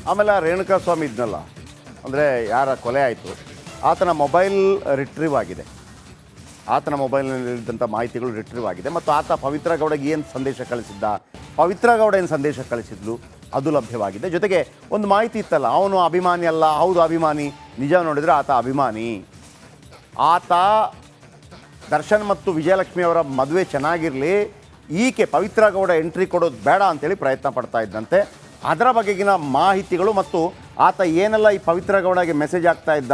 ಆಮೇಲೆ ಆ ರೇಣುಕಾ ಸ್ವಾಮಿ ಇದ್ನಲ್ಲ, ಅಂದರೆ ಯಾರ ಕೊಲೆ ಆಯಿತು, ಆತನ ಮೊಬೈಲ್ ರಿಟ್ರೀವ್ ಆಗಿದೆ. ಆತನ ಮೊಬೈಲ್ನಲ್ಲಿದ್ದಂಥ ಮಾಹಿತಿಗಳು ರಿಟ್ರೀವ್ ಆಗಿದೆ. ಮತ್ತು ಆತ ಪವಿತ್ರ ಗೌಡಗೆ ಏನು ಸಂದೇಶ ಕಳಿಸಿದ್ದ, ಪವಿತ್ರ ಗೌಡ ಏನು ಸಂದೇಶ ಕಳಿಸಿದ್ಲು, ಅದು ಲಭ್ಯವಾಗಿದೆ. ಜೊತೆಗೆ ಒಂದು ಮಾಹಿತಿ ಇತ್ತಲ್ಲ, ಅವನು ಅಭಿಮಾನಿ ಅಲ್ಲ, ಹೌದು ಅಭಿಮಾನಿ, ನಿಜ ನೋಡಿದರೆ ಆತ ಅಭಿಮಾನಿ. ಆತ ದರ್ಶನ್ ಮತ್ತು ವಿಜಯಲಕ್ಷ್ಮಿ ಅವರ ಮದುವೆ ಚೆನ್ನಾಗಿರಲಿ, ಈಕೆ ಪವಿತ್ರ ಗೌಡ ಎಂಟ್ರಿ ಕೊಡೋದು ಬೇಡ ಅಂತೇಳಿ ಪ್ರಯತ್ನ ಪಡ್ತಾ ಇದ್ದಂತೆ. ಅದರ ಬಗೆಗಿನ ಮಾಹಿತಿಗಳು ಮತ್ತು ಆತ ಏನೆಲ್ಲ ಈ ಪವಿತ್ರ ಗೌಡಗೆ ಮೆಸೇಜ್ ಆಗ್ತಾ ಇದ್ದ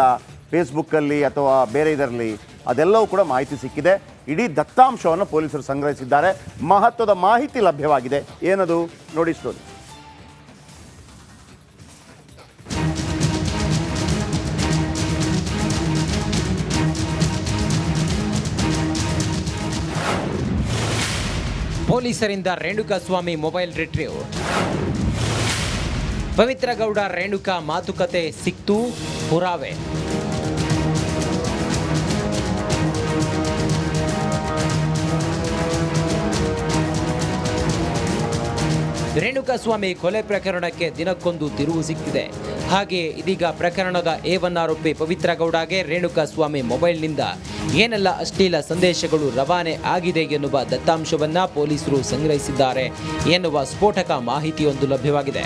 ಫೇಸ್ಬುಕ್ಕಲ್ಲಿ ಅಥವಾ ಬೇರೆ ಇದರಲ್ಲಿ, ಅದೆಲ್ಲವೂ ಕೂಡ ಮಾಹಿತಿ ಸಿಕ್ಕಿದೆ. ಇಡೀ ದತ್ತಾಂಶವನ್ನು ಪೊಲೀಸರು ಸಂಗ್ರಹಿಸಿದ್ದಾರೆ. ಮಹತ್ವದ ಮಾಹಿತಿ ಲಭ್ಯವಾಗಿದೆ. ಏನದು ನೋಡಿ ಸ್ಟೋರಿ. ಪೊಲೀಸರಿಂದ ರೇಣುಕಾ ಸ್ವಾಮಿ ಮೊಬೈಲ್ ರಿಟ್ರೀವ್. ಪವಿತ್ರ ಗೌಡ ರೇಣುಕಾ ಮಾತುಕತೆ ಸಿಕ್ತು, ಪುರಾವೆ. ರೇಣುಕಾ ಸ್ವಾಮಿ ಕೊಲೆ ಪ್ರಕರಣಕ್ಕೆ ದಿನಕ್ಕೊಂದು ತಿರುವು ಸಿಕ್ಕಿದೆ. ಹಾಗೆ ಇದೀಗ ಪ್ರಕರಣದ A1 ಆರೋಪಿ ಪವಿತ್ರ ಗೌಡಗೆ ರೇಣುಕಾ ಸ್ವಾಮಿ ಮೊಬೈಲ್ನಿಂದ ಏನೆಲ್ಲ ಅಶ್ಲೀಲ ಸಂದೇಶಗಳು ರವಾನೆ ಆಗಿದೆ ಎನ್ನುವ ದತ್ತಾಂಶವನ್ನ ಪೊಲೀಸರು ಸಂಗ್ರಹಿಸಿದ್ದಾರೆ ಎನ್ನುವ ಸ್ಫೋಟಕ ಮಾಹಿತಿಯೊಂದು ಲಭ್ಯವಾಗಿದೆ.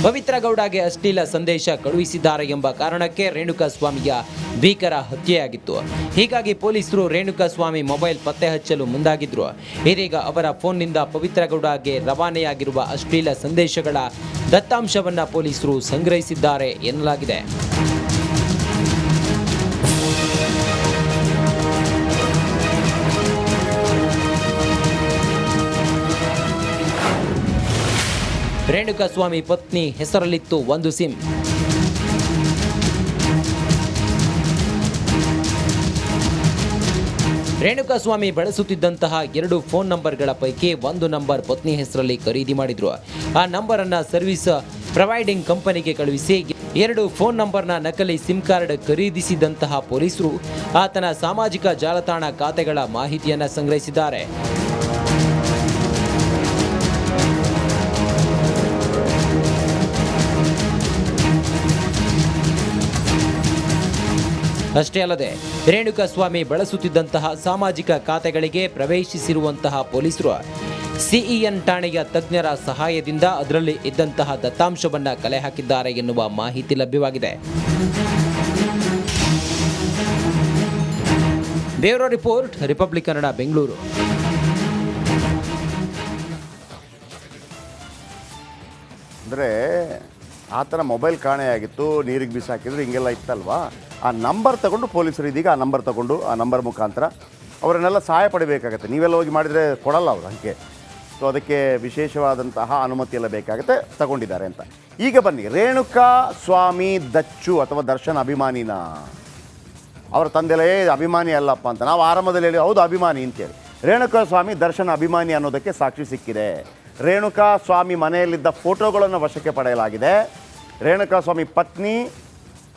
ಪವಿತ್ರ ಗೌಡಗೆ ಅಶ್ಲೀಲ ಸಂದೇಶ ಕಳುಹಿಸಿದ್ದಾರೆ ಎಂಬ ಕಾರಣಕ್ಕೆ ರೇಣುಕಾ ಸ್ವಾಮಿಯ ಭೀಕರ ಹತ್ಯೆಯಾಗಿತ್ತು. ಹೀಗಾಗಿ ಪೊಲೀಸರು ರೇಣುಕಾ ಸ್ವಾಮಿ ಮೊಬೈಲ್ ಪತ್ತೆ ಹಚ್ಚಲು ಮುಂದಾಗಿದ್ರು. ಇದೀಗ ಅವರ ಫೋನ್ನಿಂದ ಪವಿತ್ರ ಗೌಡಗೆ ರವಾನೆಯಾಗಿರುವ ಅಶ್ಲೀಲ ಸಂದೇಶಗಳ ದತ್ತಾಂಶವನ್ನ ಪೊಲೀಸರು ಸಂಗ್ರಹಿಸಿದ್ದಾರೆ ಎನ್ನಲಾಗಿದೆ. ರೇಣುಕಾ ಸ್ವಾಮಿ ಪತ್ನಿ ಹೆಸರಲ್ಲಿತ್ತು ಒಂದು ಸಿಮ್. ರೇಣುಕಾ ಸ್ವಾಮಿ ಬಳಸುತ್ತಿದ್ದಂತಹ 2 ಫೋನ್ ನಂಬರ್ಗಳ ಪೈಕಿ ಒಂದು ನಂಬರ್ ಪತ್ನಿ ಹೆಸರಲ್ಲಿ ಖರೀದಿ ಮಾಡಿದ್ರು. ಆ ನಂಬರ್ ಅನ್ನ ಸರ್ವಿಸ್ ಪ್ರೊವೈಡಿಂಗ್ ಕಂಪನಿಗೆ ಕಳುಹಿಸಿ 2 ಫೋನ್ ನಂಬರ್ನ ನಕಲಿ ಸಿಮ್ ಕಾರ್ಡ್ ಖರೀದಿಸಿದಂತಹ ಪೊಲೀಸರು ಆತನ ಸಾಮಾಜಿಕ ಜಾಲತಾಣ ಖಾತೆಗಳ ಮಾಹಿತಿಯನ್ನ ಸಂಗ್ರಹಿಸಿದ್ದಾರೆ. ಅಷ್ಟೇ ಅಲ್ಲದೆ ರೇಣುಕಾ ಸ್ವಾಮಿ ಬಳಸುತ್ತಿದ್ದಂತಹ ಸಾಮಾಜಿಕ ಖಾತೆಗಳಿಗೆ ಪ್ರವೇಶಿಸಿರುವಂತಹ ಪೊಲೀಸರು ಸಿಇಎನ್ ಠಾಣೆಯ ತಜ್ಞರ ಸಹಾಯದಿಂದ ಅದರಲ್ಲಿ ಇದ್ದಂತಹ ದತ್ತಾಂಶವನ್ನ ಕಲೆ ಹಾಕಿದ್ದಾರೆ ಎನ್ನುವ ಮಾಹಿತಿ ಲಭ್ಯವಾಗಿದೆ. Bureau report, Republic Kannada, Bengaluru. ಅಂದರೆ ಆತನ ಮೊಬೈಲ್ ಕಾಣೆಯಾಗಿತ್ತು, ನೀರಿಗೆ ಬಿಸಾಕಿದ್ರು, ಹಿಂಗೆಲ್ಲ ಇತ್ತಲ್ವಾ. ಆ ನಂಬರ್ ತಗೊಂಡು ಪೊಲೀಸರು ಇದೀಗ ಆ ನಂಬರ್ ಮುಖಾಂತರ ಅವರನ್ನೆಲ್ಲ ಸಹಾಯ ಪಡಿಬೇಕಾಗತ್ತೆ. ನೀವೆಲ್ಲ ಹೋಗಿ ಮಾಡಿದರೆ ಕೊಡಲ್ಲ ಅವರು ಹಂಗೆ. ಸೊ ಅದಕ್ಕೆ ವಿಶೇಷವಾದಂತಹ ಅನುಮತಿ ಎಲ್ಲ ಬೇಕಾಗುತ್ತೆ, ತಗೊಂಡಿದ್ದಾರೆ ಅಂತ. ಈಗ ಬನ್ನಿ, ರೇಣುಕಾ ಸ್ವಾಮಿ ದಚ್ಚು ಅಥವಾ ದರ್ಶನ್ ಅಭಿಮಾನಿನ, ಅವರ ತಂದೆಲೇ ಅಭಿಮಾನಿ ಅಲ್ಲಪ್ಪ ಅಂತ ನಾವು ಆರಂಭದಲ್ಲಿ ಹೇಳಿ, ಹೌದು ಅಭಿಮಾನಿ ಅಂತೇಳಿ. ರೇಣುಕಾ ಸ್ವಾಮಿ ದರ್ಶನ್ ಅಭಿಮಾನಿ ಅನ್ನೋದಕ್ಕೆ ಸಾಕ್ಷಿ ಸಿಕ್ಕಿದೆ. ರೇಣುಕಾ ಸ್ವಾಮಿ ಮನೆಯಲ್ಲಿದ್ದ ಫೋಟೋಗಳನ್ನು ವಶಕ್ಕೆ ಪಡೆಯಲಾಗಿದೆ. ರೇಣುಕಾ ಸ್ವಾಮಿ ಪತ್ನಿ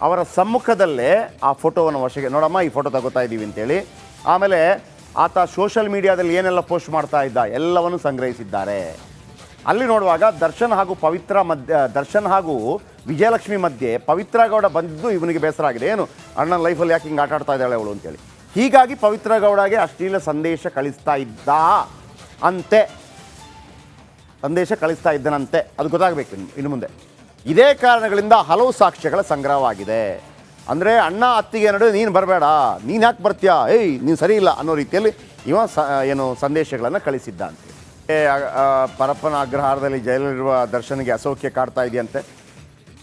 ಅವರ ಸಮ್ಮುಖದಲ್ಲೇ ಆ ಫೋಟೋವನ್ನು ವಶಕ್ಕೆ, ನೋಡಮ್ಮ ಈ ಫೋಟೋ ತಗೋತಾ ಇದ್ದೀವಿ ಅಂತೇಳಿ. ಆಮೇಲೆ ಆತ ಸೋಷಿಯಲ್ ಮೀಡಿಯಾದಲ್ಲಿ ಏನೆಲ್ಲ ಪೋಸ್ಟ್ ಮಾಡ್ತಾ ಇದ್ದ ಎಲ್ಲವನ್ನು ಸಂಗ್ರಹಿಸಿದ್ದಾರೆ. ಅಲ್ಲಿ ನೋಡುವಾಗ ದರ್ಶನ್ ಹಾಗೂ ವಿಜಯಲಕ್ಷ್ಮಿ ಮಧ್ಯೆ ಪವಿತ್ರ ಗೌಡ ಬಂದಿದ್ದು ಇವನಿಗೆ ಬೇಸರ ಆಗಿದೆ. ಏನು ಅಣ್ಣನ ಲೈಫಲ್ಲಿ ಯಾಕೆ ಹಿಂಗೆ ಆಟ ಆಡ್ತಾ ಇದ್ದಾಳೆ ಅವಳು ಅಂತೇಳಿ. ಹೀಗಾಗಿ ಪವಿತ್ರ ಗೌಡಗೆ ಅಶ್ಲೀಲ ಸಂದೇಶ ಕಳಿಸ್ತಾ ಇದ್ದನಂತೆ. ಅದು ಗೊತ್ತಾಗಬೇಕು ಇನ್ನು ಮುಂದೆ. ಇದೇ ಕಾರಣಗಳಿಂದ ಹಲವು ಸಾಕ್ಷ್ಯಗಳ ಸಂಗ್ರಹವಾಗಿದೆ. ಅಂದರೆ ಅಣ್ಣ ಅತ್ತಿಗೆ ನಡುವೆ ನೀನು ಬರಬೇಡ, ನೀನು ಯಾಕೆ ಬರ್ತೀಯಾ, ಏಯ್ ನೀನು ಸರಿ ಇಲ್ಲ ಅನ್ನೋ ರೀತಿಯಲ್ಲಿ ಸಂದೇಶಗಳನ್ನು ಕಳಿಸಿದ್ದ ಅಂತೇಳಿ. ಪರಪ್ಪನ ಅಗ್ರಹಾರದಲ್ಲಿ ಜೈಲಲ್ಲಿರುವ ದರ್ಶನ್ಗೆ ಅಸೌಖ್ಯ ಕಾಡ್ತಾ ಇದೆಯಂತೆ,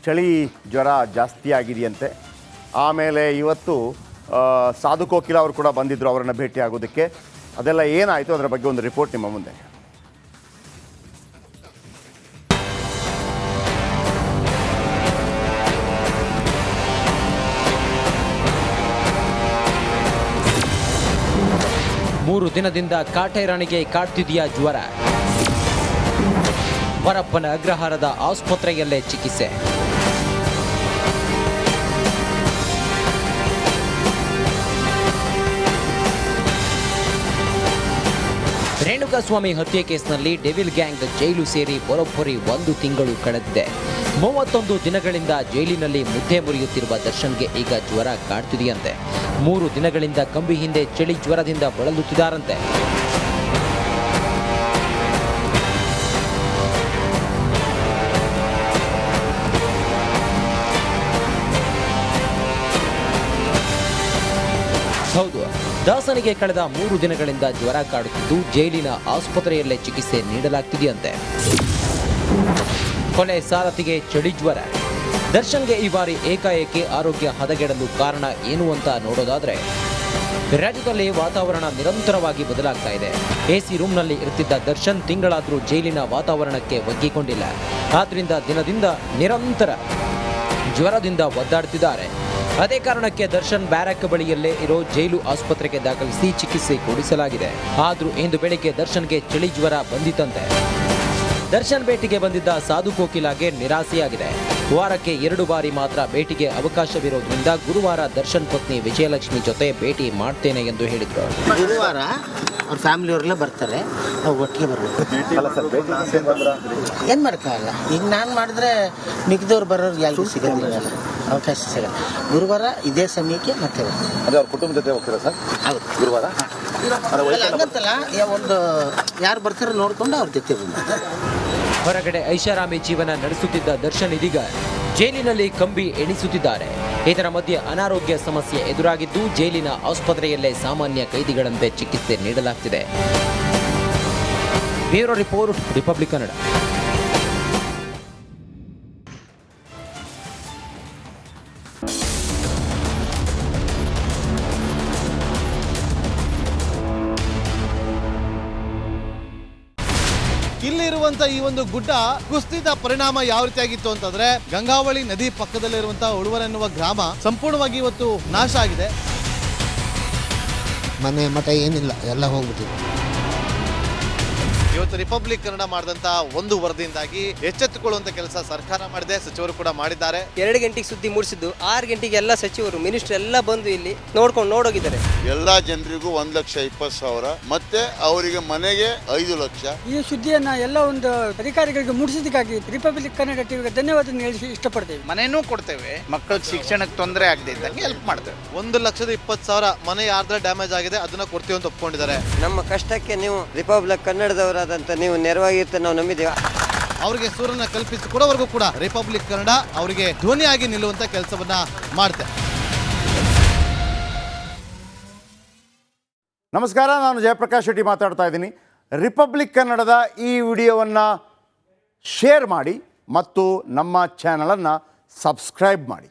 ಚಳಿ ಜ್ವರ ಜಾಸ್ತಿ ಆಗಿದೆಯಂತೆ. ಆಮೇಲೆ ಇವತ್ತು ಸಾಧು ಕೋಕಿಲ ಅವರು ಕೂಡ ಬಂದಿದ್ದರು ಅವರನ್ನು ಭೇಟಿ ಆಗೋದಕ್ಕೆ. ಅದೆಲ್ಲ ಏನಾಯಿತು ಅದರ ಬಗ್ಗೆ ಒಂದು ರಿಪೋರ್ಟ್ ನಿಮ್ಮ ಮುಂದೆ. ಮೂರು ದಿನದಿಂದ ಕಾಟೇರಣಿಗೆ ಕಾಡ್ತಿದೆಯಾ ಜ್ವರ? ಪರಪ್ಪನ ಅಗ್ರಹಾರದ ಆಸ್ಪತ್ರೆಯಲ್ಲೇ ಚಿಕಿತ್ಸೆ. ರೇಣುಕಾಸ್ವಾಮಿ ಹತ್ಯೆ ಕೇಸ್ನಲ್ಲಿ ಡೆವಿಲ್ ಗ್ಯಾಂಗ್ ಜೈಲು ಸೇರಿ ಬರೋಬ್ಬರಿ 1 ತಿಂಗಳು ಕಳೆದಿದೆ. 31 ದಿನಗಳಿಂದ ಜೈಲಿನಲ್ಲಿ ಮುದ್ದೆ ಮುರಿಯುತ್ತಿರುವ ದರ್ಶನ್ಗೆ ಈಗ ಜ್ವರ ಕಾಡ್ತಿದೆಯಂತೆ. 3 ದಿನಗಳಿಂದ ಕಂಬಿ ಹಿಂದೆ ಚಳಿ ಜ್ವರದಿಂದ ಬಳಲುತ್ತಿದ್ದಾರಂತೆ. ಹೌದು, ದಾಸನಿಗೆ ಕಳೆದ 3 ದಿನಗಳಿಂದ ಜ್ವರ ಕಾಡುತ್ತಿದ್ದು ಜೈಲಿನ ಆಸ್ಪತ್ರೆಯಲ್ಲೇ ಚಿಕಿತ್ಸೆ ನೀಡಲಾಗ್ತಿದೆಯಂತೆ. ಕೊಲೆ ಸಾರಥಿಗೆ ಚಳಿ ಜ್ವರ. ದರ್ಶನ್ಗೆ ಈ ಬಾರಿ ಏಕಾಏಕಿ ಆರೋಗ್ಯ ಹದಗೆಡಲು ಕಾರಣ ಏನು ಅಂತ ನೋಡೋದಾದ್ರೆ, ರಾಜ್ಯದಲ್ಲಿ ವಾತಾವರಣ ನಿರಂತರವಾಗಿ ಬದಲಾಗ್ತಾ ಇದೆ. ಎಸಿ ರೂಮ್ನಲ್ಲಿ ಇರ್ತಿದ್ದ ದರ್ಶನ್ ತಿಂಗಳಾದರೂ ಜೈಲಿನ ವಾತಾವರಣಕ್ಕೆ ಒಗ್ಗಿಕೊಂಡಿಲ್ಲ. ಆದ್ರಿಂದ ದಿನದಿಂದ ನಿರಂತರ ಜ್ವರದಿಂದ ಒದ್ದಾಡ್ತಿದ್ದಾರೆ. ಅದೇ ಕಾರಣಕ್ಕೆ ದರ್ಶನ್ ಬ್ಯಾರಕ್ ಬಳಿಯಲ್ಲೇ ಇರೋ ಜೈಲು ಆಸ್ಪತ್ರೆಗೆ ದಾಖಲಿಸಿ ಚಿಕಿತ್ಸೆ ಕೊಡಿಸಲಾಗಿದೆ. ಆದ್ರೂ ಇಂದು ಬೆಳಿಗ್ಗೆ ದರ್ಶನ್ಗೆ ಚಳಿ ಜ್ವರ ಬಂದಿತ್ತಂತೆ. ದರ್ಶನ್ ಭೇಟಿಗೆ ಬಂದಿದ್ದ ಸಾಧು ಕೋಕಿಲಾಗೆ ನಿರಾಸೆಯಾಗಿದೆ. ವಾರಕ್ಕೆ 2 ಬಾರಿ ಮಾತ್ರ ಭೇಟಿಗೆ ಅವಕಾಶವಿರೋದ್ರಿಂದ ಗುರುವಾರ ದರ್ಶನ್ ಪತ್ನಿ ವಿಜಯಲಕ್ಷ್ಮಿ ಜೊತೆ ಭೇಟಿ ಮಾಡ್ತೇನೆ ಎಂದು ಹೇಳಿದ್ರು. ಗುರುವಾರ ಅವ್ರ ಫ್ಯಾಮಿಲಿಯವರೆಲ್ಲ ಬರ್ತಾರೆ, ನಾವು ಒಟ್ಟಿಗೆ ಬರಬೇಕು. ಏನು ಮಾಡೋಕ್ಕಾಗಲ್ಲ. ಈಗ ನಾನು ಮಾಡಿದ್ರೆ ಮಿಕ್ದವ್ರು ಬರೋರು ಯಾರಿಗೂ ಸಿಗೋದಿಲ್ಲ, ಅವಕಾಶ ಸಿಗಲ್ಲ. ಗುರುವಾರ ಇದೇ ಸಮಯಕ್ಕೆ ಮತ್ತೆ ಅದೇ ಅವ್ರ ಕುಟುಂಬ ಜೊತೆ ಹೋಗ್ತೀರಾ ಸರ್? ಹೌದು, ಗುರುವಾರ ಹಂಗಂತಲ್ಲ, ಒಂದು ಯಾರು ಬರ್ತಾರೋ ನೋಡ್ಕೊಂಡು ಅವ್ರ ಜೊತೆ ಬಂದ. ಹೊರಗಡೆ ಐಷಾರಾಮಿ ಜೀವನ ನಡೆಸುತ್ತಿದ್ದ ದರ್ಶನ್ ಇದೀಗ ಜೈಲಿನಲ್ಲಿ ಕಂಬಿ ಎಣಿಸುತ್ತಿದ್ದಾರೆ. ಇದರ ಮಧ್ಯೆ ಅನಾರೋಗ್ಯ ಸಮಸ್ಯೆ ಎದುರಾಗಿದ್ದು ಜೈಲಿನ ಆಸ್ಪತ್ರೆಯಲ್ಲೇ ಸಾಮಾನ್ಯ ಕೈದಿಗಳಂತೆ ಚಿಕಿತ್ಸೆ ನೀಡಲಾಗ್ತಿದೆ. Bureau report, Republic Kannada. ಇಲ್ಲಿರುವಂತ ಈ ಒಂದು ಗುಡ್ಡ ಕುಸಿದ ಪರಿಣಾಮ ಯಾವ ರೀತಿಯಾಗಿತ್ತು ಅಂತಂದ್ರೆ, ಗಂಗಾವಳಿ ನದಿ ಪಕ್ಕದಲ್ಲಿರುವಂತಹ ಉಳುವರ ಎನ್ನುವ ಗ್ರಾಮ ಸಂಪೂರ್ಣವಾಗಿ ಇವತ್ತು ನಾಶ ಆಗಿದೆ. ಮನೆ ಮಠ ಏನಿಲ್ಲ, ಎಲ್ಲ ಹೋಗ್ಬಿಟ್ಟಿದೆ. ಇವತ್ತು ರಿಪಬ್ಲಿಕ್ ಕನ್ನಡ ಮಾಡಿದಂತಹ ಒಂದು ವರದಿಯಿಂದಾಗಿ ಎಚ್ಚೆತ್ತುಕೊಳ್ಳುವಂತ ಕೆಲಸ ಸರ್ಕಾರ ಮಾಡಿದೆ, ಸಚಿವರು ಕೂಡ ಮಾಡಿದ್ದಾರೆ. 2 ಗಂಟೆಗೆ ಸುದ್ದಿ ಮೂಡಿಸಿದ್ದು 6 ಗಂಟೆಗೆ ಎಲ್ಲ ಸಚಿವರು ಮಿನಿಸ್ಟರ್ ಎಲ್ಲ ಬಂದು ಇಲ್ಲಿ ನೋಡೋಗಿದ್ದಾರೆ. ಎಲ್ಲಾ ಜನರಿಗೂ 1,20,000 ಮತ್ತೆ ಅವರಿಗೆ ಮನೆಗೆ 5 ಲಕ್ಷ. ಈ ಸುದ್ದಿಯನ್ನ ಎಲ್ಲ ಒಂದು ಅಧಿಕಾರಿಗಳಿಗೆ ಮೂಡಿಸಿದ್ದಕ್ಕಾಗಿ ರಿಪಬ್ಲಿಕ್ ಕನ್ನಡ ಟಿವಿಗೆ ಧನ್ಯವಾದ ಹೇಳಿ ಇಷ್ಟಪಡ್ತೇವೆ. ಮನೆನೂ ಕೊಡ್ತೇವೆ, ಮಕ್ಕಳ ಶಿಕ್ಷಣಕ್ಕೆ ತೊಂದರೆ ಆಗದೆ ಇದ್ದಂಗೆ ಹೆಲ್ಪ್ ಮಾಡ್ತೇವೆ. 1,20,000 ಮನೆ ಯಾರ್ದ್ರ ಡ್ಯಾಮೇಜ್ ಆಗಿದೆ ಅದನ್ನ ಕೊಡ್ತೀವಿ ಅಂತ ಒಪ್ಕೊಂಡಿದ್ದಾರೆ. ನಮ್ಮ ಕಷ್ಟಕ್ಕೆ ನೀವು ರಿಪಬ್ಲಿಕ್ ಕನ್ನಡದವರಾದಂತ ನೀವು ನೆರವಾಗಿರ್ತ ನಾವು ನಂಬಿದ್ದೇವೆ. ಅವರಿಗೆ ಸೂರನ್ನ ಕಲ್ಪಿಸಿಕೊಡೋವರೆಗೂ ಕೂಡ ರಿಪಬ್ಲಿಕ್ ಕನ್ನಡ ಅವರಿಗೆ ಧ್ವನಿಯಾಗಿ ನಿಲ್ಲುವಂತ ಕೆಲಸವನ್ನ ಮಾಡುತ್ತೆ. ನಮಸ್ಕಾರ, ನಾನು ಜಯಪ್ರಕಾಶ್ ಶೆಟ್ಟಿ ಮಾತಾಡ್ತಾ ಇದ್ದೀನಿ. ರಿಪಬ್ಲಿಕ್ ಕನ್ನಡದ ಈ ವಿಡಿಯೋವನ್ನು ಶೇರ್ ಮಾಡಿ ಮತ್ತು ನಮ್ಮ ಚಾನಲನ್ನು ಸಬ್ಸ್ಕ್ರೈಬ್ ಮಾಡಿ.